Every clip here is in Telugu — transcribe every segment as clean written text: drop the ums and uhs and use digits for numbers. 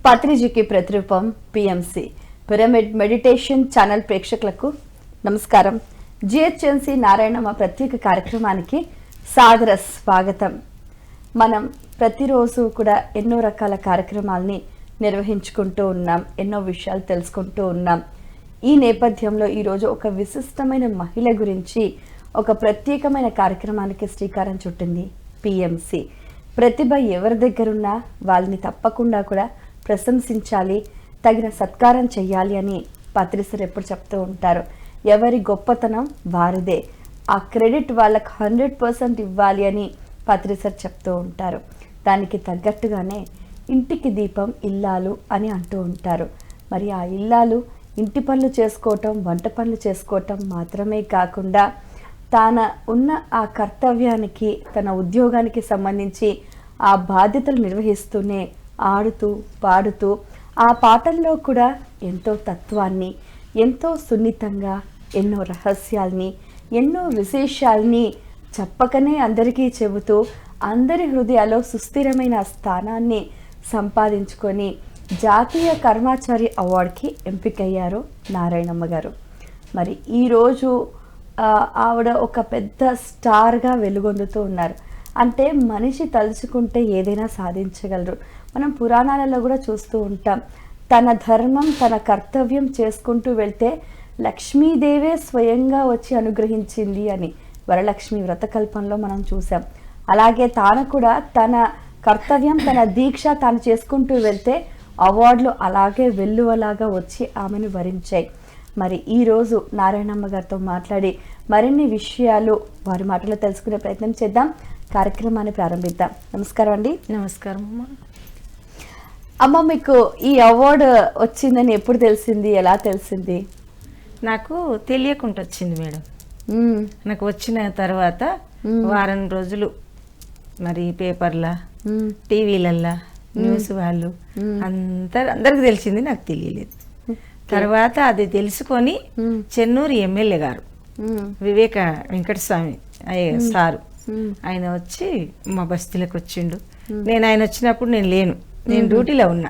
పత్రిజీకి ప్రతిరూపం పిఎంసి పిరమిడ్ మెడిటేషన్ ఛానల్ ప్రేక్షకులకు నమస్కారం. జిహెచ్ఎంసి నారాయణమ్మ ప్రత్యేక కార్యక్రమానికి సాదర స్వాగతం. మనం ప్రతిరోజు కూడా ఎన్నో రకాల కార్యక్రమాలని నిర్వహించుకుంటూ ఉన్నాం, ఎన్నో విషయాలు తెలుసుకుంటూ ఉన్నాం. ఈ నేపథ్యంలో ఈరోజు ఒక విశిష్టమైన మహిళ గురించి ఒక ప్రత్యేకమైన కార్యక్రమానికి శ్రీకారం చుట్టింది పిఎంసి. ప్రతిభ ఎవరి దగ్గరున్నా వాళ్ళని తప్పకుండా కూడా ప్రశంసించాలి, తగిన సత్కారం చెయ్యాలి అని పత్రిసర్ ఎప్పుడు చెప్తూ ఉంటారు. ఎవరి గొప్పతనం వారిదే, ఆ క్రెడిట్ వాళ్ళకు 100% ఇవ్వాలి అని పత్రిసర్ చెప్తూ ఉంటారు. దానికి తగ్గట్టుగానే ఇంటికి దీపం ఇల్లాలు అని అంటూ ఉంటారు. మరి ఆ ఇల్లాలు ఇంటి పనులు చేసుకోవటం, వంట పనులు చేసుకోవటం మాత్రమే కాకుండా తన ఉన్న ఆ కర్తవ్యానికి, తన ఉద్యోగానికి సంబంధించి ఆ బాధ్యతలు నిర్వహిస్తూనే ఆడుతూ పాడుతూ ఆ పాటల్లో కూడా ఎంతో తత్వాన్ని, ఎంతో సున్నితంగా ఎన్నో రహస్యాల్ని, ఎన్నో విశేషాల్ని చెప్పకనే అందరికీ చెబుతూ అందరి హృదయాల్లో సుస్థిరమైన స్థానాన్ని సంపాదించుకొని జాతీయ కర్మాచారి అవార్డుకి ఎంపికయ్యారు నారాయణమ్మ గారు. మరి ఈరోజు ఆవిడ ఒక పెద్ద స్టార్గా వెలుగొందుతూ ఉన్నారు. అంటే మనిషి తలుచుకుంటే ఏదైనా సాధించగలరు. మనం పురాణాలలో కూడా చూస్తూ ఉంటాం, తన ధర్మం తన కర్తవ్యం చేసుకుంటూ వెళ్తే లక్ష్మీదేవే స్వయంగా వచ్చి అనుగ్రహించింది అని వరలక్ష్మి వ్రతకల్పంలో మనం చూసాం. అలాగే తాను కూడా తన కర్తవ్యం, తన దీక్ష తాను చేసుకుంటూ వెళ్తే అవార్డులు అలాగే వెల్లువలాగా వచ్చి ఆమెను వరించాయి. మరి ఈరోజు నారాయణమ్మ గారితో మాట్లాడి మరిన్ని విషయాలు వారి మాటలో తెలుసుకునే ప్రయత్నం చేద్దాం. కార్యక్రమాన్ని ప్రారంభిద్దాం. నమస్కారం అండి. నమస్కారం అమ్మ. అమ్మ, మీకు ఈ అవార్డు వచ్చిందని ఎప్పుడు తెలిసింది, ఎలా తెలిసింది? నాకు తెలియకుండా వచ్చింది మేడం. నాకు వచ్చిన తర్వాత వారం రోజులు మరి పేపర్లా, టీవీలల్లా, న్యూస్ వాళ్ళు అందరికి తెలిసింది, నాకు తెలియలేదు. తర్వాత అది తెలుసుకొని చెన్నూరు ఎమ్మెల్యే గారు వివేక వెంకటస్వామి సారు ఆయన వచ్చి మా బస్తీలకు వచ్చిండు. నేను ఆయన వచ్చినప్పుడు నేను లేను, నేను డ్యూటీలో ఉన్నా.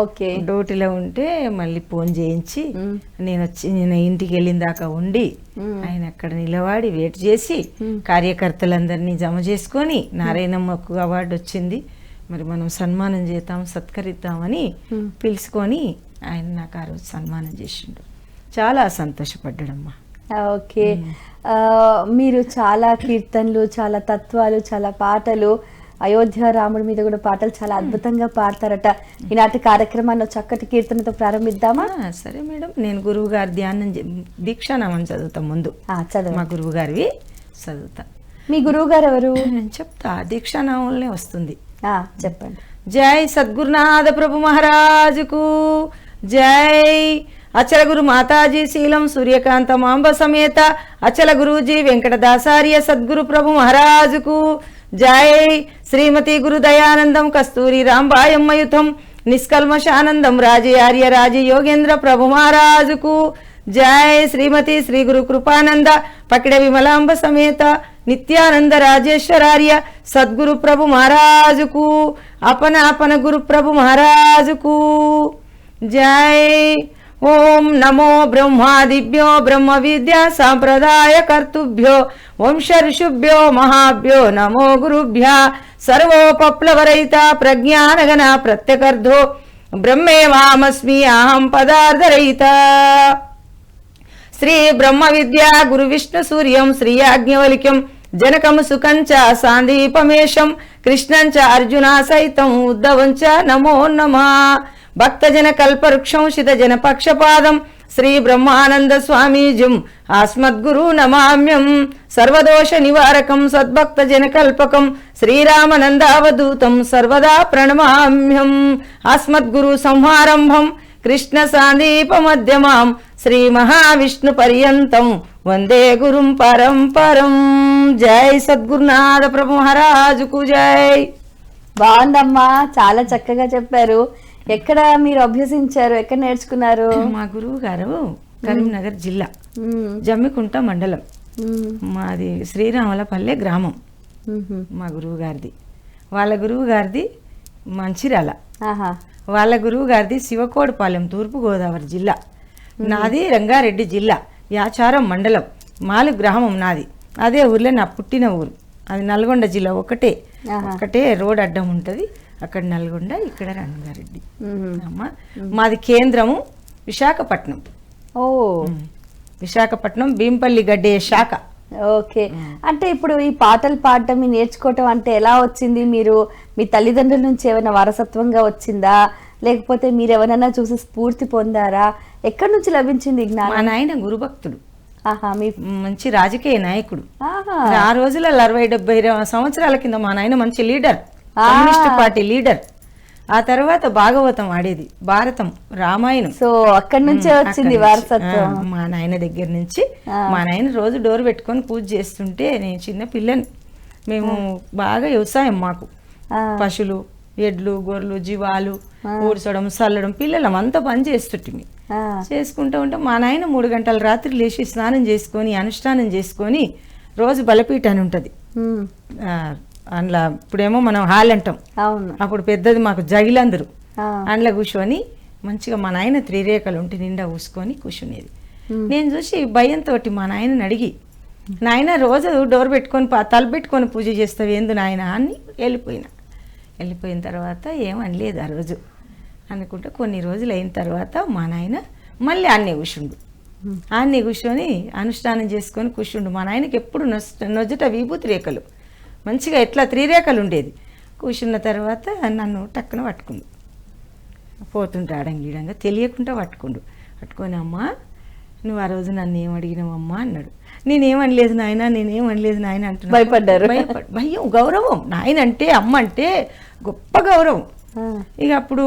ఓకే, డ్యూటీలో ఉంటే మళ్ళీ ఫోన్ చేయించి నేను ఇంటికి వెళ్ళిన దాకా ఉండి ఆయన అక్కడ నిలబడి వెయిట్ చేసి కార్యకర్తలందరినీ జమ చేసుకొని నారాయణమ్మకు అవార్డు వచ్చింది, మరి మనం సన్మానం చేద్దాం, సత్కరిద్దామని పిలుచుకొని ఆయన నాకు ఆ రోజు సన్మానం చేసిండు. చాలా సంతోషపడ్డాడమ్మా. ఓకే, మీరు చాలా కీర్తనలు, చాలా తత్వాలు, చాలా పాటలు, అయోధ్య రాముడి మీద కూడా పాటలు చాలా అద్భుతంగా పాడతారట. ఈనాటి కార్యక్రమాన్ని చక్కటి కీర్తనతో ప్రారంభిద్దామా? సరే మేడం. నేను గురువు గారి ధ్యానం దీక్షానామం చదువుతా ముందు. చదువు. మా గురువు గారివి చదువుతా. మీ గురువు గారు ఎవరు? నేను చెప్తా, దీక్షానామంలోనే వస్తుంది. చెప్పండి. జై సద్గురునాథ ప్రభు మహారాజుకు జై. అచల గురు మాతాజీ శీలం సూర్యకాంత మాంబ సమేత అచల గురూజీ వెంకటదాసార్య సద్గురు ప్రభు మహారాజుకు జై. శ్రీమతి గురు దయానందం కస్తూరి రాంబాయమ్మయుతం నిష్కల్మషానందం రాజయార్య రాజయోగేంద్ర ప్రభు మహారాజుకు జై. శ్రీమతి శ్రీ గురు కృపానంద పకిడ విమలాంబ సమేత నిత్యానంద రాజేశ్వరార్య సద్గురు ప్రభు మహారాజుకు అపన అపన గురు ప్రభు మహారాజుకు జై. ఓం నమో బ్రహ్మాదిభ్యో బ్రహ్మ విద్యా సాంప్రదాయ కర్తుభ్యో వంశ ఋషుభ్యో మహాభ్యో నమో గురుభ్య సర్వోపప్లవరహిత ప్రజ్ఞానగణ ప్రత్యకర్ధో బ్రహ్మేవామస్మి అహం పదార్థరహిత. శ్రీ బ్రహ్మ విద్యా గురు విష్ణు సూర్యం శ్రీయాజ్ఞవల్క్యం జనకం సుకంచ సాందీపమేషం కృష్ణంచ అర్జున సైతం ఉద్ధవంచ నమో నమః. భక్తజన కల్పవృక్షం శితజన పక్షపాదం శ్రీ బ్రహ్మానంద స్వామీజం ఆస్మద్గురు నమామ్యం. సర్వదోష నివారకం సద్భక్త జన కల్పకం శ్రీరామనందావధూతం సర్వదా ప్రణమామ్యం. ఆస్మద్గురు సంహారంభం కృష్ణ సాందీప మధ్యమాం శ్రీ మహావిష్ణు పర్యంతం వందే గురుం పరంపరం. జై సద్గురునాథ ప్రభు మహారాజుకు జై. బాగుందమ్మా, చాలా చక్కగా చెప్పారు. ఎక్కడ మీరు అభ్యసించారు, ఎక్కడ నేర్చుకున్నారు? మా గురువు గారు కరీంనగర్ జిల్లా జమ్మికుంట మండలం, మాది శ్రీరాములపల్లె గ్రామం. మా గురువు గారిది, వాళ్ళ గురువు గారిది మంచిర్యాల. వాళ్ళ గురువు గారిది శివకోడపాలెం, తూర్పుగోదావరి జిల్లా. నాది రంగారెడ్డి జిల్లా, యాచారం మండలం, మాలు గ్రామం నాది. అదే ఊర్లో నా పుట్టిన ఊరు. అది నల్గొండ జిల్లా ఒకటే రోడ్ అడ్డం ఉంటుంది. అక్కడ నల్గొండ, ఇక్కడ రంగారెడ్డి. అమ్మ మాది కేంద్రము విశాఖపట్నం. ఓ, విశాఖపట్నం భీంపల్లి గడ్డే శాఖ. ఓకే. అంటే ఇప్పుడు ఈ పాటలు పాడటం, మీ నేర్చుకోవటం అంటే ఎలా వచ్చింది? మీరు మీ తల్లిదండ్రుల నుంచి ఏమైనా వారసత్వంగా వచ్చిందా, లేకపోతే మీరు ఎవరైనా చూసి స్ఫూర్తి పొందారా? ఎక్కడి నుంచి లభించింది జ్ఞానం? మా నాయన గురుభక్తుడు. మీ మంచి రాజకీయ నాయకుడు. ఆహా. ఆ రోజులలో 60-70 సంవత్సరాల కింద మా నాయన మంచి లీడర్, కమ్యూనిస్ట్ పార్టీ లీడర్. ఆ తర్వాత భాగవతం ఆడేది, భారతం, రామాయణం. సో అక్కడి నుంచే వచ్చింది వారసత్వం. మా నాయన దగ్గర నుంచి. మా నాయన రోజు డోర్ పెట్టుకొని పూజ చేస్తుంటే నేను చిన్న పిల్లని. మేము బాగా వ్యవసాయం, మాకు పశువులు, ఎడ్లు, గొర్రెలు, జీవాలు, ఊడ్చడం, చల్లడం, పిల్లలం అంతా పని చేస్తుంటిమి. చేసుకుంటూ ఉంటే మా నాయన 3 గంటల రాత్రి లేచి స్నానం చేసుకొని, అనుష్ఠానం చేసుకొని, రోజు బలపీఠ అని ఉంటుంది అందులో. ఇప్పుడేమో మనం హాల్ అంటాం, అప్పుడు పెద్దది మాకు జగిలందరూ. అందులో కూర్చొని మంచిగా మా నాయన 3 రేఖలు ఉంటే నిండా పూసుకొని కూర్చునేది. నేను చూసి భయంతో మా నాయనని అడిగి, నాయన రోజు డోర్ పెట్టుకొని తల పెట్టుకొని పూజ చేస్తావు ఏందు నాయన అని వెళ్ళిపోయిన తర్వాత ఏమనలేదు ఆ రోజు. అనుకుంటే కొన్ని రోజులు అయిన తర్వాత మా నాయన మళ్ళీ ఆన్నే కూర్చొని అనుష్ఠానం చేసుకొని కూర్చుండు. మా నాయనకి ఎప్పుడు నొజ్జట విభూతి రేఖలు మంచిగా ఎట్లా 3 రేఖలు ఉండేది. కూర్చున్న తర్వాత నన్ను టక్కున పట్టుకుండు. పోతుంటే ఆడంగీడంగా తెలియకుండా పట్టుకొని, అమ్మా నువ్వు ఆ రోజు నన్ను ఏం అడిగినావమ్మా అన్నాడు. నేనేమనలేదు నాయన అంటున్నా. భయపడ్డారు. భయం, గౌరవం. నాయన అంటే, అమ్మ అంటే గొప్ప గౌరవం. ఇక అప్పుడు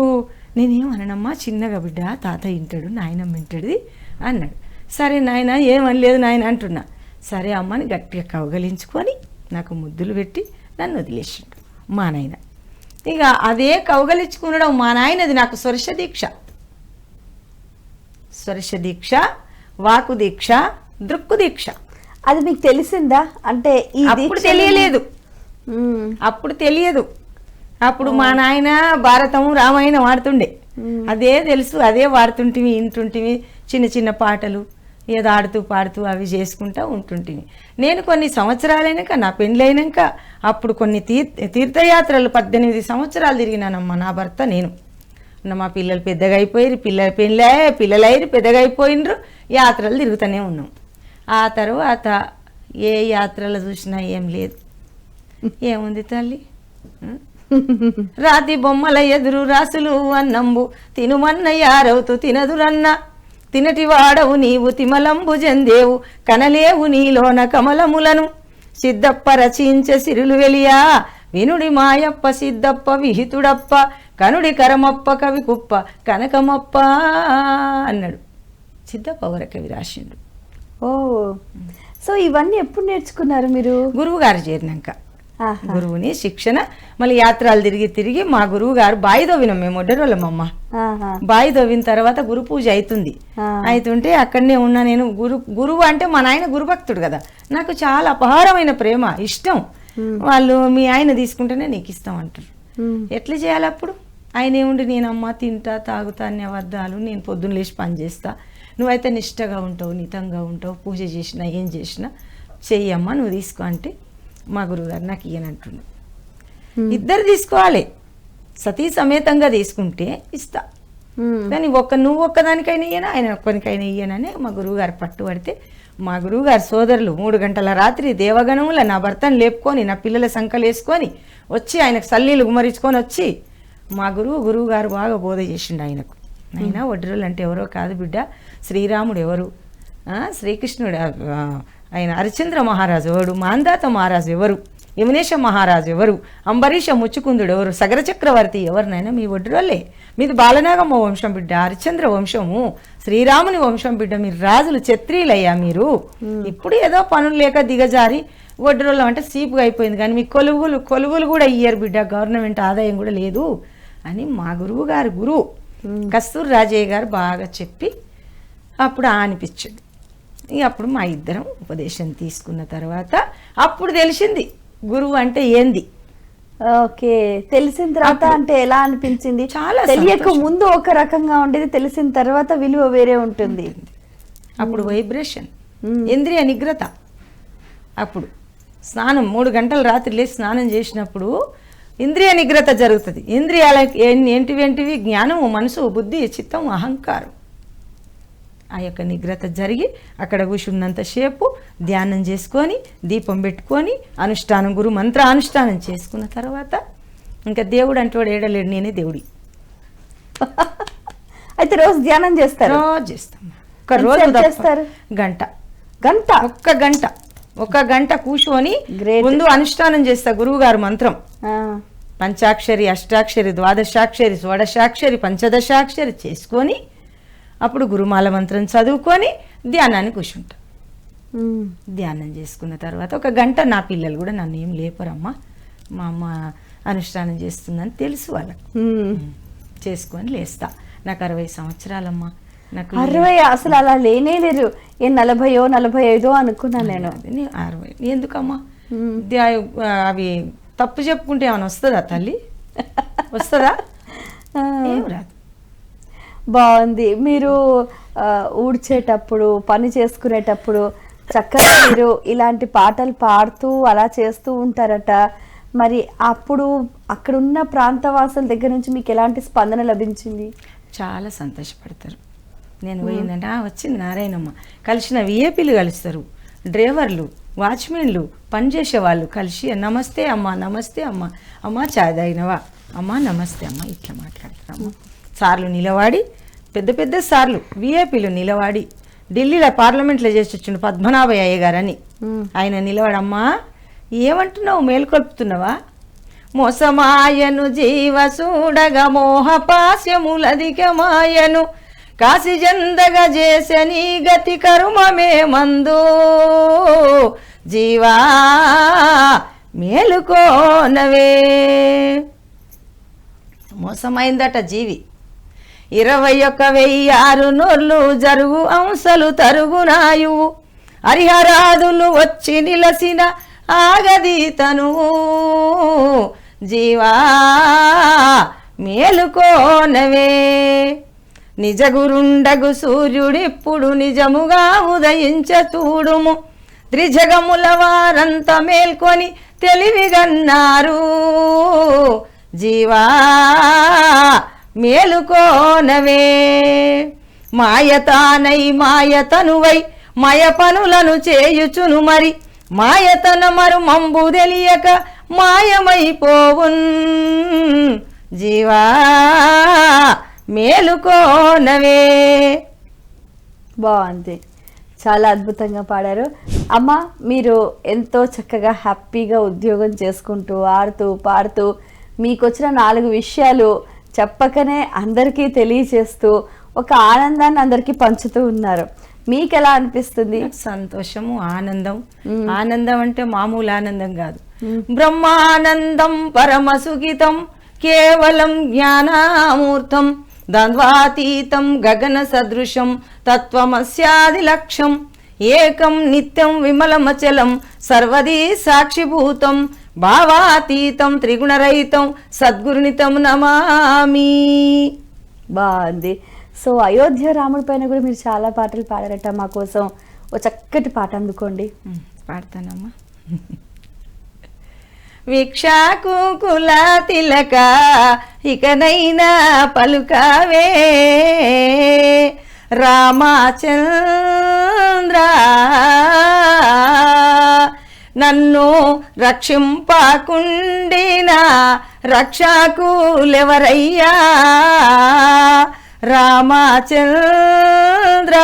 నేనేమనమ్మా, చిన్నగా బిడ్డ, తాత వింటాడు, నాయనమ్మ వింటాడు అన్నాడు. సరే నాయన ఏమనలేదు నాయన అంటున్నా. సరే అమ్మని గట్టిగా కౌగలించుకొని నాకు ముద్దులు పెట్టి నన్ను వదిలేసిండు మా నాయన. ఇక అదే కౌగలించుకునడం మా నాయనది నాకు స్వర్శ దీక్ష, వాకు దీక్ష, దృక్కు దీక్ష. అది మీకు తెలిసిందా? అంటే అప్పుడు తెలియదు. అప్పుడు మా నాయన భారతం, రామాయణం వాడుతుండే. అదే తెలుసు, అదే వాడుతుంటివి, వింటుంటివి. చిన్న చిన్న పాటలు ఏదో ఆడుతూ పాడుతూ అవి చేసుకుంటూ ఉంటుంటివి. నేను కొన్ని సంవత్సరాలైనాక, నా పెళ్ళైనాక, అప్పుడు కొన్ని తీర్థయాత్రలు 18 సంవత్సరాలు తిరిగినానమ్మా. నా భర్త, నేను. మా పిల్లలు పెద్దగా అయిపోయారు, పిల్లలైరు పెద్దగా అయిపోయినరు. యాత్రలు తిరుగుతూనే ఉన్నాం. ఆ తర్వాత ఏ యాత్రలు చూసినా ఏం లేదు. ఏముంది తల్లి, రాతి బొమ్మల ఎదురు రాసులు అన్నంబు తినుమన్న యారవుతూ తినదురన్న, తినటి వాడవు నీవు తిమలంబు జందేవు, కనలేవు నీలోన కమలములను, సిద్ధప్ప రచించే సిరులు వెలియా, వినుడి మాయప్ప సిద్ధప్ప విహితుడప్ప, కనుడి కరమప్ప కవి కుప్ప కనకమప్ప అన్నాడు. సిద్ధప్ప వరకవి రాసిండు. ఓ, సో ఇవన్నీ ఎప్పుడు నేర్చుకున్నారు మీరు? గురువు గారు చేరినాక. గురువుని శిక్షణ, మళ్ళీ యాత్రలు తిరిగి మా గురువు గారు బాయి దవ్వినాం మేము, ఒడ్డరోళ్ళమమ్మ. బాయి దవ్విన తర్వాత గురు పూజ అవుతుంటే అక్కడనే ఉన్నా నేను. గురువు అంటే మా నాయన గురుభక్తుడు కదా, నాకు చాలా అపారమైన ప్రేమ, ఇష్టం. వాళ్ళు మీ ఆయన తీసుకుంటేనే నీకు ఇస్తాం అంటారు. ఎట్లా చేయాలి అప్పుడు? ఆయన ఏముండి, నేను అమ్మ తింటా తాగుతా అన్ని అబద్ధాలు, నేను పొద్దున్న లేచి పని చేస్తా, నువ్వైతే నిష్టగా ఉంటావు, నితంగా ఉంటావు, పూజ చేసినా ఏం చేసినా చెయ్యమ్మా నువ్వు తీసుకో అంటే మా గురువుగారు నాకు ఇయ్యనంటుండు. ఇద్దరు తీసుకోవాలి, సతీ సమేతంగా తీసుకుంటే ఇస్తా, కానీ నువ్వు ఒక్కదానికైనా ఇయ్యనా, ఆయన ఒక్కరికైనా ఇయ్యనని మా గురువుగారు పట్టుబడితే, మా గురువుగారు సోదరులు 3 గంటల రాత్రి దేవగణముల నా భర్తను లేపుకొని, నా పిల్లల సంకలు వేసుకొని వచ్చి ఆయనకు సల్లీలు గుమరించుకొని వచ్చి, మా గురువు గారు బాగా బోధ చేసిండు ఆయనకు. ఆయన ఒడ్డరులు అంటే ఎవరో కాదు బిడ్డ, శ్రీరాముడు ఎవరు, శ్రీకృష్ణుడు ఆయన, హరిశ్చంద్ర మహారాజు ఎవరు, మాందాత మహారాజు ఎవరు, యమునేశ మహారాజు ఎవరు, అంబరీష ముచ్చుకుందుడు ఎవరు, సగర చక్రవర్తి ఎవరినైనా మీ ఒడ్డరోళ్ళే. మీది బాలనాగమ్మ వంశం బిడ్డ, హరిశ్చంద్ర వంశము, శ్రీరాముని వంశం బిడ్డ, మీరు రాజులు, క్షత్రియులయ్యా మీరు. ఇప్పుడు ఏదో పనులు లేక దిగజారి ఒడ్డరోళ్ళం అంటే సీపుగా అయిపోయింది, కానీ మీ కొలువులు కూడా ఇయ్యరు బిడ్డ, గవర్నమెంట్ ఆదాయం కూడా లేదు అని మా గురువు కస్తూరి రాజయ్య గారు బాగా చెప్పి అప్పుడు అనిపించింది. ఇక అప్పుడు మా ఇద్దరం ఉపదేశం తీసుకున్న తర్వాత అప్పుడు తెలిసింది గురువు అంటే ఏంది. ఓకే, తెలిసిన తర్వాత అంటే ఎలా అనిపించింది? చాలా తెలియక సంతోషం. ముందు ఒక రకంగా ఉండేది, తెలిసిన తర్వాత విలువ వేరే ఉంటుంది. అప్పుడు వైబ్రేషన్, ఇంద్రియ నిగ్రత. అప్పుడు స్నానం 3 గంటలు రాత్రి లేచి స్నానం చేసినప్పుడు ఇంద్రియ నిగ్రత జరుగుతుంది. ఇంద్రియాలకి ఏంటివి? జ్ఞానము, మనసు, బుద్ధి, చిత్తం, అహంకారం. ఆ యొక్క నిగ్రత జరిగి అక్కడ కూర్చున్నంతసేపు ధ్యానం చేసుకొని దీపం పెట్టుకొని అనుష్ఠానం, గురు మంత్ర అనుష్ఠానం చేసుకున్న తర్వాత ఇంకా దేవుడు అంటే వాడు ఏడలేడు, నేనే దేవుడి. అయితే రోజు ధ్యానం చేస్తారు? రోజు చేస్తాం. ఒక రోజు ఎంతసేపు తప్ప చేస్తారు? గంట. ఒక గంట కూర్చొని Great. ముందు అనుష్ఠానం చేస్తా. గురువు గారు మంత్రం ఆ, పంచాక్షరి, అష్టాక్షరి, ద్వాదశాక్షరి, షోడశాక్షరి, పంచదశాక్షరి చేసుకొని అప్పుడు గురుమాల మంత్రం చదువుకొని ధ్యానాన్ని కూర్చుంటా. ఉమ్, ధ్యానం చేసుకున్న తర్వాత ఒక గంట నా పిల్లలు కూడా నన్ను ఏం లేపరమ్మా, మా అమ్మ అనుష్ఠానం చేస్తుందని తెలుసు వాళ్ళకు. ఉమ్. చేసుకొని లేస్తా. నాకు 60 సంవత్సరాలమ్మా. నాకు 60 అసలు అలా లేనే లేరు. ఏ 40 45 అనుకున్నా నేను. 60 ఎందుకమ్మా? అవి తప్పు చెప్పుకుంటే ఏమైనా వస్తుందా తల్లి? వస్తుందా? ఆ, ఏం రాదు. బాగుంది. మీరు ఊడ్చేటప్పుడు, పని చేసుకునేటప్పుడు చక్కగా మీరు ఇలాంటి పాటలు పాడుతూ అలా చేస్తూ ఉంటారట. మరి అప్పుడు అక్కడున్న ప్రాంతవాసుల దగ్గర నుంచి మీకు ఎలాంటి స్పందన లభించింది? చాలా సంతోషపడతారు. నేను పోయిందంటే వచ్చింది నారాయణమ్మ. కలిసిన విఏపీలు కలుస్తారు, డ్రైవర్లు, వాచ్మెన్లు, పనిచేసే వాళ్ళు కలిసి నమస్తే అమ్మ, నమస్తే అమ్మ, అమ్మ చాయ్ తాగినవా, అమ్మ నమస్తే అమ్మ, ఇట్లా మాట్లాడతారమ్మ. సార్లు నిలవాడి, పెద్ద సార్లు విఏపీలు నిలవాడి, ఢిల్లీలో పార్లమెంట్లో చేసి వచ్చిండు పద్మనాభయ్య అయ్య గారని, ఆయన నిలవాడమ్మా ఏమంటున్నావు, మేలుకొల్పుతున్నావా? మోసమాయను జీవ చూడగ మోహపాస్యములధికమాయను కాశి జందగ చేసని గతి కరుమమే మందు జీవా మేలుకోనవే. మోసమైందట జీవి. 21,006 నోర్లు జరుగు అంశలు తరుగునాయువు హరిహరాదులు వచ్చి నిలసిన ఆగదీతను జీవా మేలుకోనవే. నిజగురుండగు సూర్యుడిప్పుడు నిజముగా ఉదయించ చూడుము త్రిజగముల వారంత మేల్కొని తెలివిగన్నారు జీవా మేలుకోనవే. మాయతానై మాయతనువై మయ పనులను చేయుచును మరి మాయతన మరు మంబు తెలియక మాయమైపోవున్ జీవా మేలుకోనవే. బాగుంది, చాలా అద్భుతంగా పాడారు అమ్మ. మీరు ఎంతో చక్కగా హ్యాపీగా ఉద్యోగం చేసుకుంటూ ఆడుతూ పాడుతూ మీకు వచ్చిన 4 విషయాలు చెప్పకనే అందరికీ తెలియచేస్తూ ఒక ఆనందాన్ని అందరికీ పంచుతూ ఉన్నారు. మీకు ఎలా అనిపిస్తుంది? సంతోషము, ఆనందం. ఆనందం అంటే మామూలు ఆనందం కాదు. బ్రహ్మానందం పరమసుఖితం కేవలం జ్ఞానామూర్తం ద్వంద్వాతీతం గగన సదృశం తత్వమస్యాది లక్ష్యం ఏకం నిత్యం విమలమచలం సర్వదీ సాక్షిభూతం భావాతీతం త్రిగుణరహితం సద్గురునితం నమామి. బాగుంది. సో అయోధ్య రాముడి పైన కూడా మీరు చాలా పాటలు పాడారట. మా కోసం ఓ చక్కటి పాట అందుకోండి. పాడతానమ్మా. వీక్షాకు కుల తిలక ఇకనైనా పలుకవే రామచంద్ర నన్ను రక్షింపకుండిన రక్షకులెవరయ్యా రామచంద్ర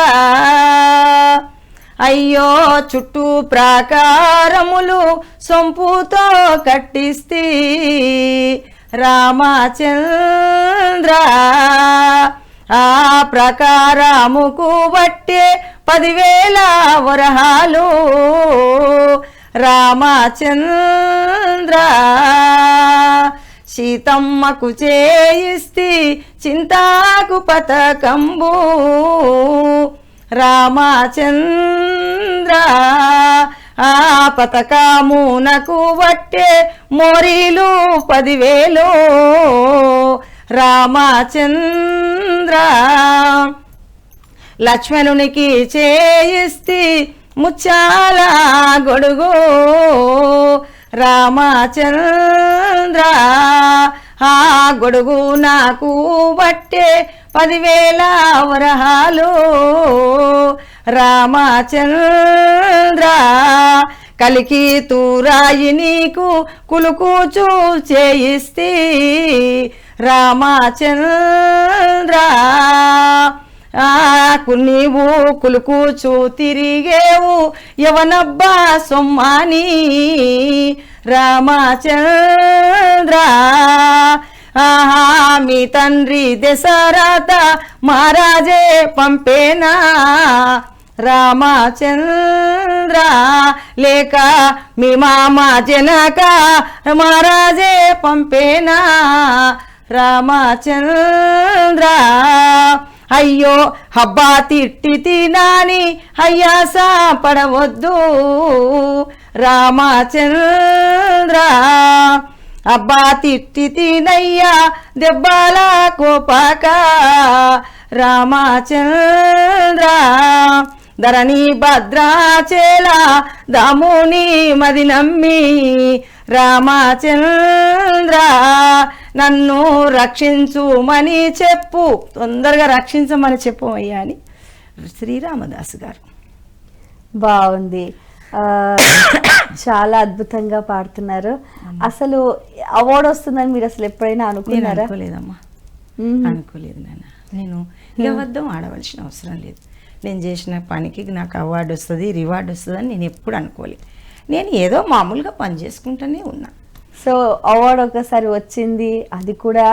అయ్యో చుట్టూ ప్రాకారములు సొంపుతో కట్టిస్తీ రామచంద్ర ఆ ప్రకారముకు బట్టే 10,000 వరహాలు రామచంద్ర సీతమ్మకు చేయిస్తి చింతాకు పతకంబు రామచంద్ర ఆ పతకమునకు వట్టే మోరీలు 10,000 రామచంద్ర లక్ష్మణునికి చేయిస్తి ముచ్చాల గొడుగు రామచంద్ర ఆ గొడుగు నాకు బట్టే 10,000 వరహాలు రామచంద్ర కలికి తూరాయి నీకు కులుకూచు చేయిస్తి రామచంద్ర నీవు కులుకూచు తిరిగేవు యవనబ్బా సొమ్మాని రామచంద్ర మీ తండ్రి దశరథ మహారాజే పంపేనా రామచంద్ర లేక మీ మామ జనక మహారాజే పంపేనా రామచంద్ర అయ్యో హబ్బా తిట్టి తినాని అయ్యాస పడవద్దు రామచంద్ర అబ్బా తిట్టి తినయ్యా దెబ్బల కోపాక రామచంద్ర ధరణి భద్రాచల దాముని మది నమ్మి రామచంద్ర నన్ను రక్షించుమని చెప్పు తొందరగా రక్షించమని చెప్పు అయ్యా అని శ్రీరామదాసు గారు. బాగుంది. చాలా అద్భుతంగా పాడుతున్నారు. అసలు అవార్డు వస్తుందని మీరు అసలు ఎప్పుడైనా అనుకున్నారా? అనుకోలేదమ్మా, అనుకోలేదు నాన్న. నేను అబద్ధం ఆడవలసిన అవసరం లేదు. నేను చేసిన పనికి నాకు అవార్డు వస్తుంది, రివార్డు వస్తుంది అని నేను ఎప్పుడు అనుకోలేదు. నేను ఏదో మామూలుగా పని చేసుకుంటూనే ఉన్నా. సో అవార్డు ఒకసారి వచ్చింది, అది కూడా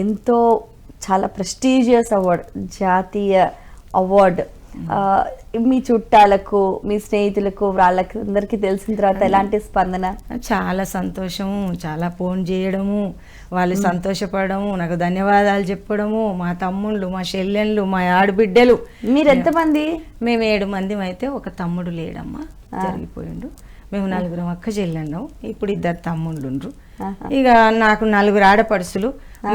ఎంతో చాలా ప్రెస్టీజియస్ అవార్డు, జాతీయ అవార్డు. మీ చుట్టాలకు, మీ స్నేహితులకు, వాళ్ళకి అందరికీ తెలిసిన తర్వాత ఎలాంటి స్పందన? చాలా సంతోషము, చాలా ఫోన్ చేయడము, వాళ్ళు సంతోషపడము, నాకు ధన్యవాదాలు చెప్పడము. మా తమ్ముళ్ళు, మా చెల్లెళ్ళు, మా ఆడబిడ్డలు. మీరు ఎంతమంది? మేము 7 మంది అయితే ఒక తమ్ముడు లేడమ్మా, జరిగిపోయిండు. మేము 4 అక్క చెల్లెళ్ళం, ఇప్పుడు 2 తమ్ముళ్ళు ఉండ్రు. ఇక నాకు 4 ఆడపడుసులు,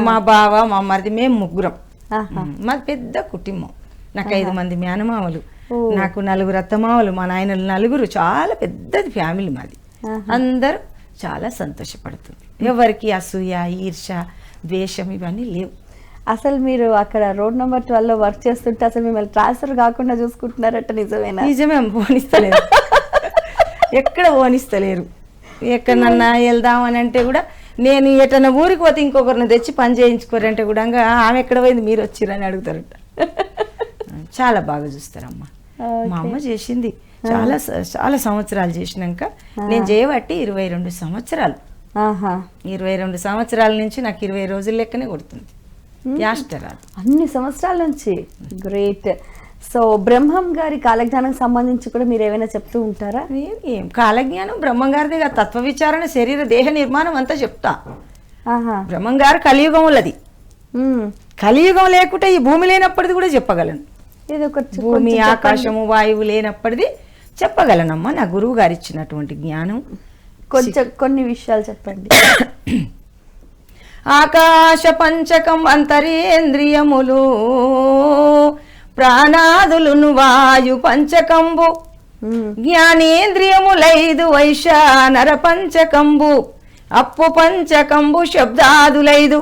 మా బావ, మా మరిది, మేము 3. మాది పెద్ద కుటుంబం. నాకు 5 మంది మేనమామలు, నాకు 4 అత్తమామలు, మా నాయనలు 4. చాలా పెద్దది ఫ్యామిలీ మాది. అందరూ చాలా సంతోషపడుతుంది. ఎవరికి అసూయ, ఈర్ష, ద్వేషం ఇవన్నీ లేవు. అసలు మీరు అక్కడ రోడ్ నెంబర్ 12లో వర్క్ చేస్తుంటే అసలు మిమ్మల్ని ట్రాన్స్ఫర్ కాకుండా చూసుకుంటున్నారట, నిజమేనా? నిజమే, పోనిస్తలేరు, ఎక్కడ పోనిస్తలేరు. ఎక్కడన్నా వెళ్దామని అంటే కూడా, నేను ఎటన్నా ఊరికి పోతే ఇంకొకరిని తెచ్చి పని చేయించుకోరంటే కూడా ఆమె ఎక్కడ పోయింది, మీరు వచ్చిరని అడుగుతారట. చాలా బాగా చూస్తారమ్మా. మా అమ్మ చేసింది చాలా చాలా సంవత్సరాలు చేసినాక నేను చేయబట్టి 22 సంవత్సరాలు. 22 సంవత్సరాల నుంచి నాకు 20 రోజుల లెక్కనే కొడుతుంది. అన్ని సంవత్సరాల నుంచి. గ్రేట్. సో బ్రహ్మం గారి కాలజ్ఞానం సంబంధించి కూడా మీరు ఏమైనా చెప్తూ ఉంటారా? ఏం కాలజ్ఞానం, బ్రహ్మం గారిది తత్వ విచారణ, శరీర దేహ నిర్మాణం అంతా చెప్తా. బ్రహ్మం గారు కలియుగములది. కలియుగం లేకుంటే ఈ భూమి లేనప్పటిది కూడా చెప్పగలను. భూమి, ఆకాశము, వాయువు లేనప్పటిది చెప్పగలనమ్మా. నా గురువు గారు ఇచ్చినటువంటి జ్ఞానం. కొంచెం కొన్ని విషయాలు చెప్పండి. ఆకాశ పంచకం అంతరేంద్రియములు, ప్రాణాదులును వాయు పంచకంబు, జ్ఞానేంద్రియములైదు వైశానర పంచకంబు, అప్పు పంచకంబు శబ్దాదులైదు,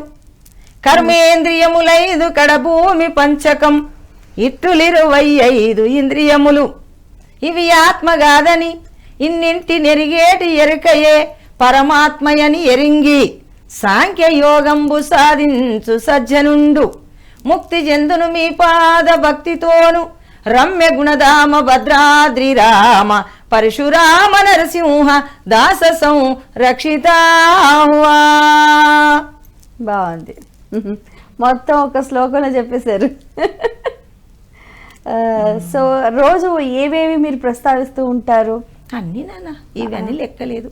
కర్మేంద్రియములైదు కడభూమి పంచకం, ఇట్టులు 25 ఇంద్రియములు. ఇవి ఆత్మగాదని ఇన్నింటి నెరిగేటి ఎరుకయే పరమాత్మయని ఎరింగి సాంఖ్యయోగంబు సాధించు సజ్జనుండు ముక్తి చెందును మీ పాద భక్తితోను. రమ్య గుణధామ భద్రాద్రి రామ పరశురామ నరసింహ దాస సంరక్షితాహ్వా. బాగుంది. మొత్తం ఒక శ్లోకంలో చెప్పేశారు. సో రోజు ఏవేవి మీరు ప్రస్తావిస్తూ ఉంటారు? అన్నీ నాన్న, ఇవన్నీ లెక్కలేదు.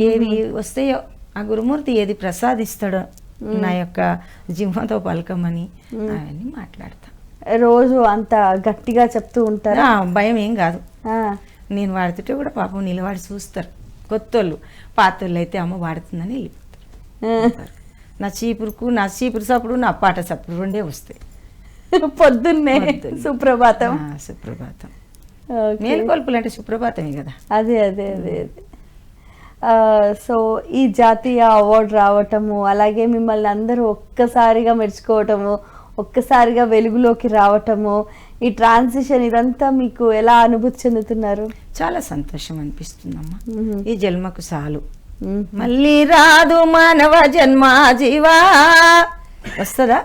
ఏవి వస్తాయో ఆ గురుమూర్తి ఏది ప్రసాదిస్తాడో నా యొక్క జిహ్వతో పలకమని అవన్నీ మాట్లాడతా. రోజు అంత గట్టిగా చెప్తూ ఉంటారా? భయం ఏం కాదు. నేను వాడుతుంటే కూడా పాపం నిలబడి చూస్తారు. కొత్తోళ్ళు, పాతోళ్ళు అయితే అమ్మ వాడుతుందని వెళ్ళిపోతారు. నా చీపురు సప్పుడు, నా పాట సప్పుడు రెండే వస్తాయి పొద్దున్నే. సుప్రభాతం. సుప్రభాతం. మేలుకొల్పులు అంటే సుప్రభాతమే కదా. అదే అదే అదే అదే. సో ఈ జాతీయ అవార్డు రావటము, అలాగే మిమ్మల్ని అందరూ ఒక్కసారిగా మెచ్చుకోవటము, ఒక్కసారిగా వెలుగులోకి రావటము, ఈ ట్రాన్సిషన్ ఇదంతా మీకు ఎలా అనుభూతి చెందుతున్నారు? చాలా సంతోషం అనిపిస్తుందమ్మా. ఈ జన్మకు చాలు, మళ్ళీ రాదు మానవ జన్మ జీవా. వస్తుందా?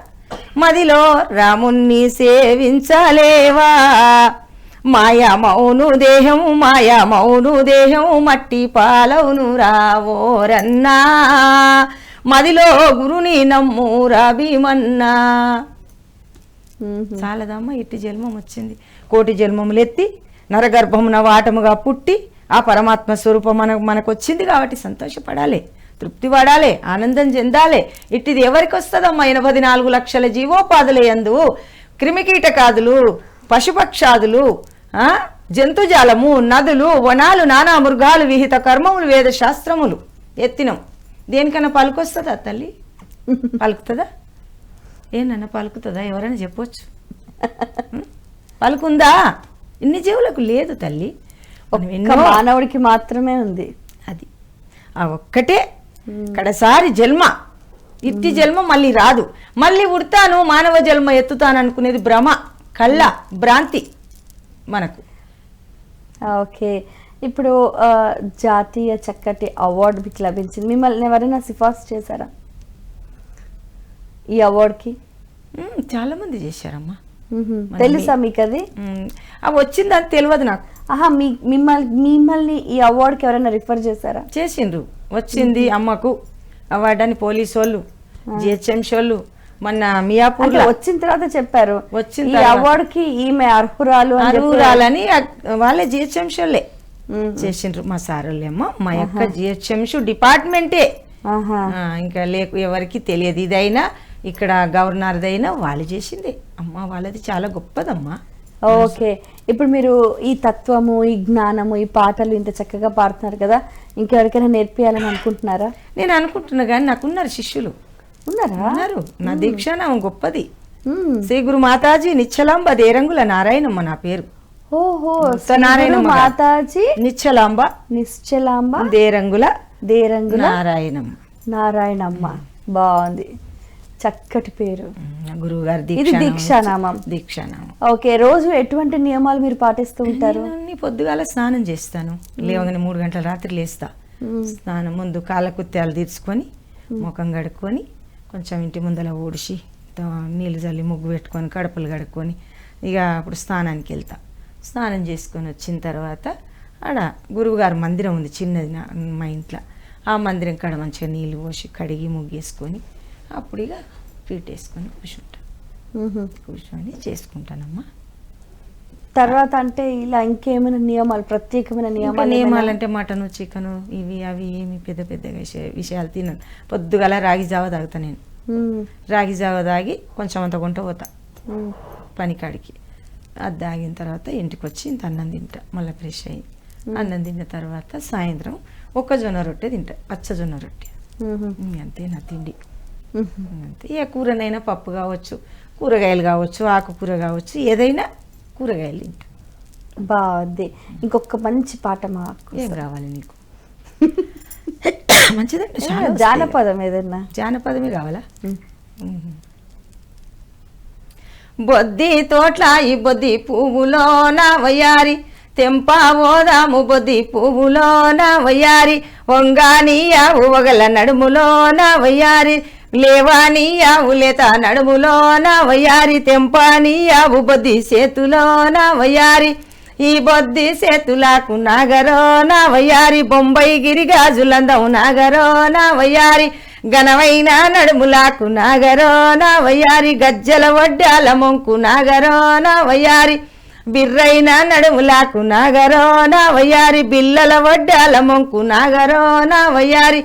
మదిలో రాముణ్ణి సేవించలేవా. మాయామౌను దేహం మట్టి పాలవును రావోరన్నా. మదిలో గురుని నమ్మురా భీమన్నా. చాలదమ్మా, ఇట్టి జన్మం వచ్చింది. కోటి జన్మములెత్తి నరగర్భమున వాటముగా పుట్టి ఆ పరమాత్మ స్వరూపం మనకు వచ్చింది కాబట్టి సంతోషపడాలి, తృప్తి పడాలి, ఆనందం చెందాలి. ఇట్టిది ఎవరికి వస్తుందమ్మా? 84 లక్షల జీవోపాధుల యందు క్రిమికీటకాదులు, పశుపక్షాదులు, జంతుజాలము, నదులు, వనాలు, నానా మృగాలు, విహిత కర్మములు, వేద శాస్త్రములు ఎత్తినం. దేనికన్నా పలుకొస్తుందా తల్లి? పలుకుతుందా? ఏనన్నా పలుకుతుందా? ఎవరైనా చెప్పొచ్చు. పలుకుందా? ఇన్ని జీవులకు లేదు తల్లి. మానవుడికి మాత్రమే ఉంది. అది ఆ ఒక్కటే కడసారి జన్మ. ఇట్టి జన్మ మళ్ళీ రాదు. మళ్ళీ ఉడతాను, మానవ జన్మ ఎత్తుతాను అనుకునేది భ్రమ, కళ్ళ భ్రాంతి మనకు. ఓకే, ఇప్పుడు జాతీయ చక్కటి అవార్డు మీకు లభించింది. మిమ్మల్ని ఎవరైనా సిఫార్సు చేశారా ఈ అవార్డుకి? చాలా మంది చేశారమ్మా. తెలుసా మీకు అది? వచ్చిందని తెలియదు నాకు. మిమ్మల్ని ఈ అవార్డుకి ఎవరైనా రిఫర్ చేశారా? చేసిండ్రు. వచ్చింది అమ్మకు అవార్డు అని పోలీసు వాళ్ళు, జిహెచ్ఎంసీ వాళ్ళు మొన్న మియాపూర్ వచ్చిన తర్వాత చెప్పారు, వచ్చిన అవార్డుకి ఈమె అర్హురాలని వాళ్ళే జిహెచ్ఎంసీ వాళ్ళే చేసిండ్రు. మా సార్ వాళ్ళేమో మా యొక్క జిహెచ్ఎంసీ డిపార్ట్మెంటే. ఇంకా ఎవరికి తెలియదు. ఇదైనా ఇక్కడ గవర్నర్దైనా వాళ్ళు చేసింది. అమ్మ వాళ్ళది చాలా గొప్పదమ్మా. ఓకే, ఇప్పుడు మీరు ఈ తత్వము, ఈ జ్ఞానము, ఈ పాటలు ఇంత చక్కగా పాడుతున్నారు కదా, ఇంకెవరికైనా నేర్పియాలని అనుకుంటున్నారా? నేను అనుకుంటున్నా, కానీ నాకున్నారు శిష్యులు. ఉన్నారు. నా దీక్ష నా గొప్పది. శ్రీ గురు మాతాజీ నిశ్చలాంబ దేరంగుల నారాయణమ్మ నా పేరు. ఓహో, నారాయణ మాతాజీ నిశ్చలాంబ దేరంగుల నారాయణమ్మ. నారాయణమ్మ, బాగుంది, చక్కటి పేరు. గురువు గారి దీక్షానామం. ఓకే, రోజు ఎటువంటి నియమాలు మీరు పాటిస్తూ ఉంటారు? పొద్దుగాల స్నానం చేస్తాను, లేవగానే 3 గంటల రాత్రి లేస్తా. స్నానం ముందు కాళ్ళకుత్యాలు తీర్చుకొని, ముఖం కడుక్కొని, కొంచెం ఇంటి ముందర ఊడిసి, నీళ్ళు చల్లి ముగ్గు పెట్టుకొని, కడుపులు కడుక్కొని, ఇక అప్పుడు స్నానానికి వెళ్తా. స్నానం చేసుకొని వచ్చిన తర్వాత ఆడ గురువుగారు మందిరం ఉంది చిన్నది మా ఇంట్లో. ఆ మందిరం కాడ మంచిగా నీళ్ళు పోసి కడిగి ముగ్గేసుకొని అప్పుడు ఇక ఫీట్ వేసుకొని కూర్చొని చేసుకుంటానమ్మా. తర్వాత అంటే ఇలా ఇంకేమైనా నియమాలు, ప్రత్యేకమైన నియమాలు అంటే మటను, చికెను, ఇవి అవి ఏమి పెద్ద పెద్ద విషయాలు తినను. పొద్దుగల రాగి జావ తాగుతా నేను. రాగి జావ తాగి కొంచెం అంత గుంట పోతా పనికాడికి. అది తాగిన తర్వాత ఇంటికి వచ్చి ఇంత అన్నం తింటా, మళ్ళీ ఫ్రెష్ అయ్యి అన్నం తిన్న తర్వాత సాయంత్రం ఒక్కజొన్న రొట్టె తింటా, పచ్చజొన్న రొట్టె. అంతే నా తిండి. అంతే. ఏ కూరనైనా పప్పు కావచ్చు, కూరగాయలు కావచ్చు, ఆకుకూర కావచ్చు, ఏదైనా కూరగాయలు తింటా. బాగుంది. ఇంకొక మంచి పాట మాకు. ఏం కావాలి నీకు? మంచిదండి. జానపదం ఏదన్నా? జానపదమే కావాలా? బొద్ది తోట్ల ఈ బొద్ది పువ్వులో నా వయ్యారి, తెంపా ఓదాము బొద్ది పువ్వులో నా వయ్యారి, వంగానియావు వగల నడుములో నా వయ్యారి, లేవానియావు లేత నడుములో నా వయ్యారి, తెంపానియావు బొద్ది సేతులో నా వయ్యారి, ఈ బొద్ది సేతులకు నాగరో నా వయ్యారి, బొంబాయి గిరిగాజులందం నాగరో నా వయ్యారి, ఘనమైన నడుములకు నాగరో నా వయ్యారి, గజ్జల వడ్డాల మొంకు నాగరో నా వయ్యారి, బిర్రైన నడుములకు నాగరో నా వయ్యారి, బిల్లల వడ్డాల మొంకు నాగరో నా వయ్యారి,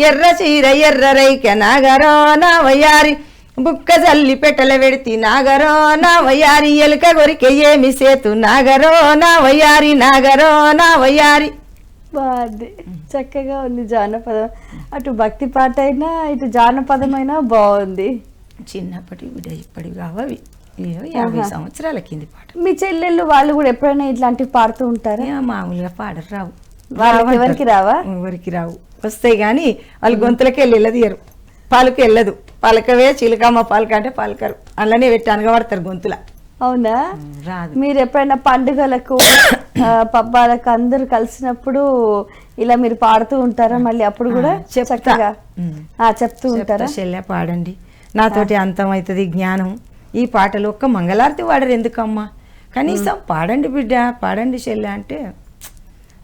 ఎర్ర చీర ఎర్ర రైక నాగరో నా వయ్యారి, బుక్క జల్లి పెట్టెల పెడితి నాగరో నా వయ్యారి ఎలుక గొరికె ఏమి సేతు నాగరో నా వయ్యారి నాగరో నా వయ్యారి. బాగుంది, చక్కగా ఉంది జానపదం. అటు భక్తి పాట అయినా ఇటు జానపదం అయినా బాగుంది. చిన్నప్పటి ఇప్పటివి కావవి 50 సంవత్సరాల కింది పాట. మీ చెల్లెళ్ళు వాళ్ళు కూడా ఎప్పుడైనా ఇట్లాంటివి పాడుతూ ఉంటారా? మామూలుగా పాడరు, రావు. వాళ్ళకి ఎవరికి రావా? ఎవరికి రావు, వస్తాయి కానీ వాళ్ళు గొంతులకి వెళ్ళదు, పలుకు వెళ్ళదు. పలకవే చిలకమ్మ పలక అంటే పలకరు, అందులోనే పెట్టి అనగబడతారు గొంతుల. అవునా? రాదు. మీరు ఎప్పుడైనా పండుగలకు పబ్బాలకు అందరూ కలిసినప్పుడు ఇలా మీరు పాడుతూ ఉంటారా? మళ్ళీ అప్పుడు కూడా చక్కగా చెప్తూ ఉంటారా? చెల్లె పాడండి, నాతోటి అంతమవుతుంది జ్ఞానం. ఈ పాటలు ఒక్క మంగళారతి వాడరు ఎందుకమ్మా, కనీసం పాడండి బిడ్డ, పాడండి చెల్లె అంటే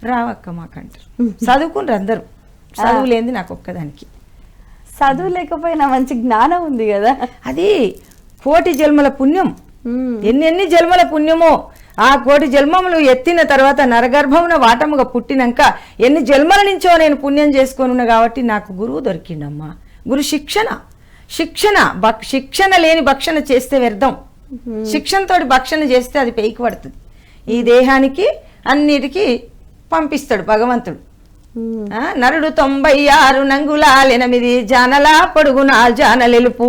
రావక్క మాకంటారు. చదువుకుంటారు అందరూ, చదువు లేనిది నాకు ఒక్కదానికి. చదువు లేకపోయినా మంచి జ్ఞానం ఉంది కదా, అది కోటి జన్మల పుణ్యం. ఎన్ని జన్మల పుణ్యమో. ఆ కోటి జన్మములు ఎత్తిన తర్వాత నరగర్భమున వాటముగా పుట్టినాక ఎన్ని జన్మల నుంచో నేను పుణ్యం చేసుకొని ఉన్నా కాబట్టి నాకు గురువు దొరికిండమ్మా. గురు శిక్షణ లేని భక్షణ చేస్తే వ్యర్థం. శిక్షణతోటి భక్షణ చేస్తే అది పైకి పడుతుంది. ఈ దేహానికి అన్నిటికీ పంపిస్తాడు భగవంతుడు. నరుడు 96 నంగుళాలు 8 జానల పొడుగు 4 జానలెలుపు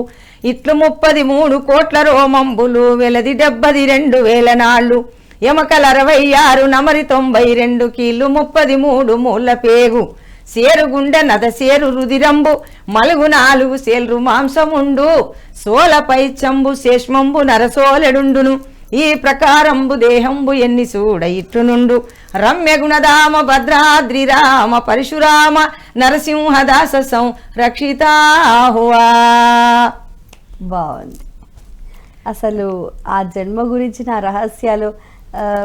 ఇట్లు 33 కోట్ల రోమంబులు వెలది 72,000 నాళ్ళు ఎమకల 66 నమరి 92 కీళ్ళు 33 మూల పేగు సేరు గుండె నద సేరు రుదిరంబు మలుగు 4 సేల్రు మాంసముండు సోలపై చంబు శేష్మంబు నరసోలెడుండును ఈ ప్రకారంబు దేహంబు ఎన్ని చూడ ఇట్టునుండు రమ్య గుణధామ భద్రాద్రి రామ పరశురామ నరసింహదాస సంరక్షితాహువా. బాగుంది. అసలు ఆ జన్మ గురించి నా రహస్యాలు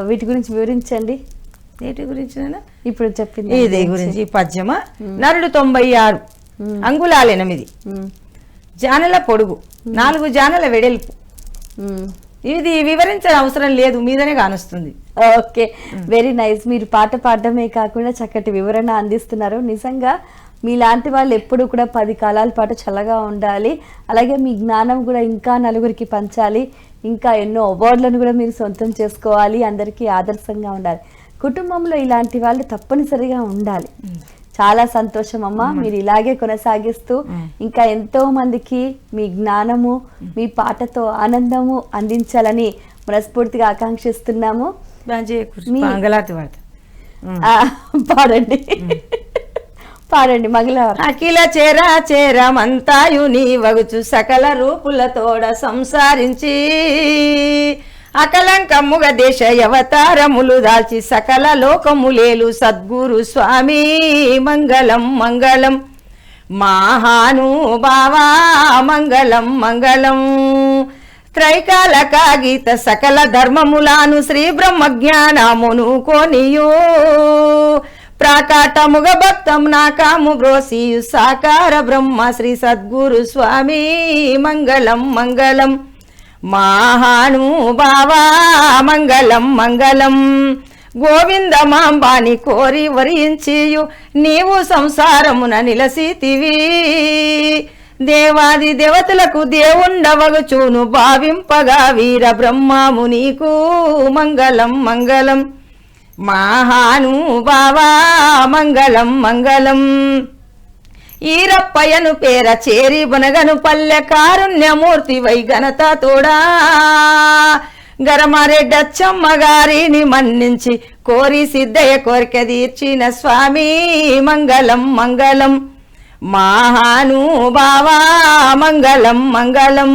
వీటి గురించి వివరించండి. వీటి గురించి ఇప్పుడు చెప్పింది ఇదే గురించి. పద్యమ నరుడు 96 అంగుళాలు 8 జానల పొడుగు 4 జానల వెడల్పు. ఇది వివరించిన అవసరం లేదు, మీదనే కానొస్తుంది. Okay, very nice. మీరు పాట పాడడమే కాకుండా చక్కటి వివరణ అందిస్తున్నారు. నిజంగా మీలాంటి వాళ్ళు ఎప్పుడు కూడా 10 కాలాల పాటు చల్లగా ఉండాలి. అలాగే మీ జ్ఞానం కూడా ఇంకా నలుగురికి పంచాలి. ఇంకా ఎన్నో అవార్డులను కూడా మీరు సొంతం చేసుకోవాలి. అందరికీ ఆదర్శంగా ఉండాలి. కుటుంబంలో ఇలాంటి వాళ్ళు తప్పనిసరిగా ఉండాలి. చాలా సంతోషం అమ్మా, మీరు ఇలాగే కొనసాగిస్తూ ఇంకా ఎంతో మందికి మీ జ్ఞానము మీ పాటతో ఆనందము అందించాలని మనస్ఫూర్తిగా ఆకాంక్షిస్తున్నాము. పాడండి పాడండి మంగళవారం. అఖిల చేరమంతాయు నీ వగుచు సకల రూపులతోడ సంసారించి అకలంకమ్ముగ దేశ అవతారములు దాల్చి సకల లోకములేలు సద్గురు స్వామి మంగళం మంగళం మహానుభావా మంగళం మంగళం త్రైకాల కాగీత సకల ధర్మములాను శ్రీ బ్రహ్మ జ్ఞానమును కోనియు ప్రాకాటముగ భక్తం నాకాము బ్రోసియు సాకార బ్రహ్మ శ్రీ సద్గురు స్వామి మంగళం మంగళం మహానుభావా మంగళం మంగళం గోవింద మాంబాని కోరి వరించియు నీవు సంసారమున నిలసితివి దేవాది దేవతలకు దేవుండవగుచూను భావింపగా వీర బ్రహ్మము నీకు మంగళం మంగళం మహానుభావా మంగళం మంగళం ఈరప్పయను పేర చేరి బనగను పల్లె కారుణ్యమూర్తి వై ఘనత తోడా గరమారెడ్డచ్చమ్మ గారిని మన్నించి కోరి సిద్ధయ్య కోరిక తీర్చిన స్వామి మంగళం మంగళం మహానుభావా మంగళం మంగళం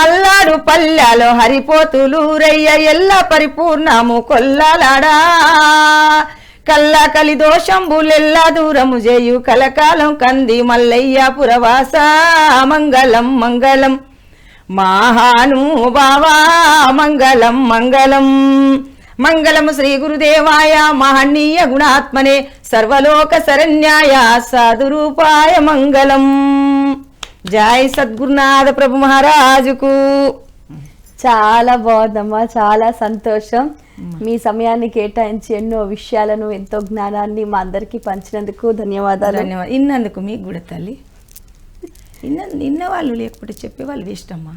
అల్లాడు పల్లెలో హరిపోతులు రయ్య ఎల్ల పరిపూర్ణము కొల్లలాడా కల్లా కలి దోషంబులెల్లా దూరము చేయు కలకాలం కంది మల్లయ్య పురవాస మంగళం మంగళం మహానుభావా మంగళం మంగళం మంగళం శ్రీ గురుదేవాయ మహనీయ గుణాత్మనే సర్వలోక శరణ్యాయ సాధురూపాయ మంగళం. జై సద్గురునాథ ప్రభు మహారాజుకు. చాలా బాగుందమ్మా, చాలా సంతోషం. మీ సమయాన్ని కేటాయించి ఎన్నో విషయాలను ఎంతో జ్ఞానాన్ని మా అందరికి పంచినందుకు ధన్యవాదాలు. ఇన్నందుకు మీకు కూడా తల్లి. నిన్న వాళ్ళు లేకపోతే చెప్పేవాళ్ళు వేస్ట్ అమ్మా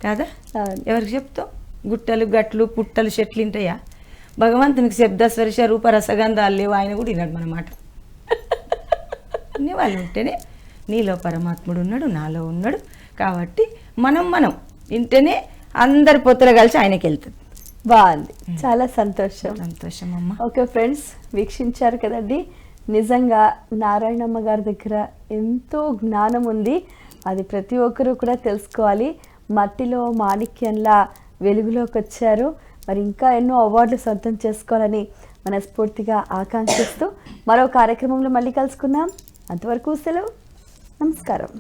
కాదా? అవును. ఎవరికి చెప్తాం? గుట్టలు గట్లు పుట్టలు చెట్లు ఉంటాయా? భగవంతునికి శబ్ద స్పర్శ రూప రసగంధాలు లేవు, ఆయన కూడా విన్నాడు మన మాట. వాళ్ళు ఉంటేనే నీలో పరమాత్ముడు ఉన్నాడు, నాలో ఉన్నాడు. కాబట్టి మనం వింటేనే అందరి పొత్తులు కలిసి ఆయనకి వెళ్తుంది. బాగుంది, చాలా సంతోషం. సంతోషం అమ్మ. ఓకే ఫ్రెండ్స్, వీక్షించారు కదండి. నిజంగా నారాయణమ్మ గారి దగ్గర ఎంతో జ్ఞానం ఉంది, అది ప్రతి ఒక్కరూ కూడా తెలుసుకోవాలి. మట్టిలో మాణిక్యంలా వెలుగులోకి వచ్చారు. మరి ఇంకా ఎన్నో అవార్డులు సొంతం చేసుకోవాలని మనస్ఫూర్తిగా ఆకాంక్షిస్తూ మరో కార్యక్రమంలో మళ్ళీ కలుసుకుందాం. అంతవరకు సెలవు, నమస్కారం.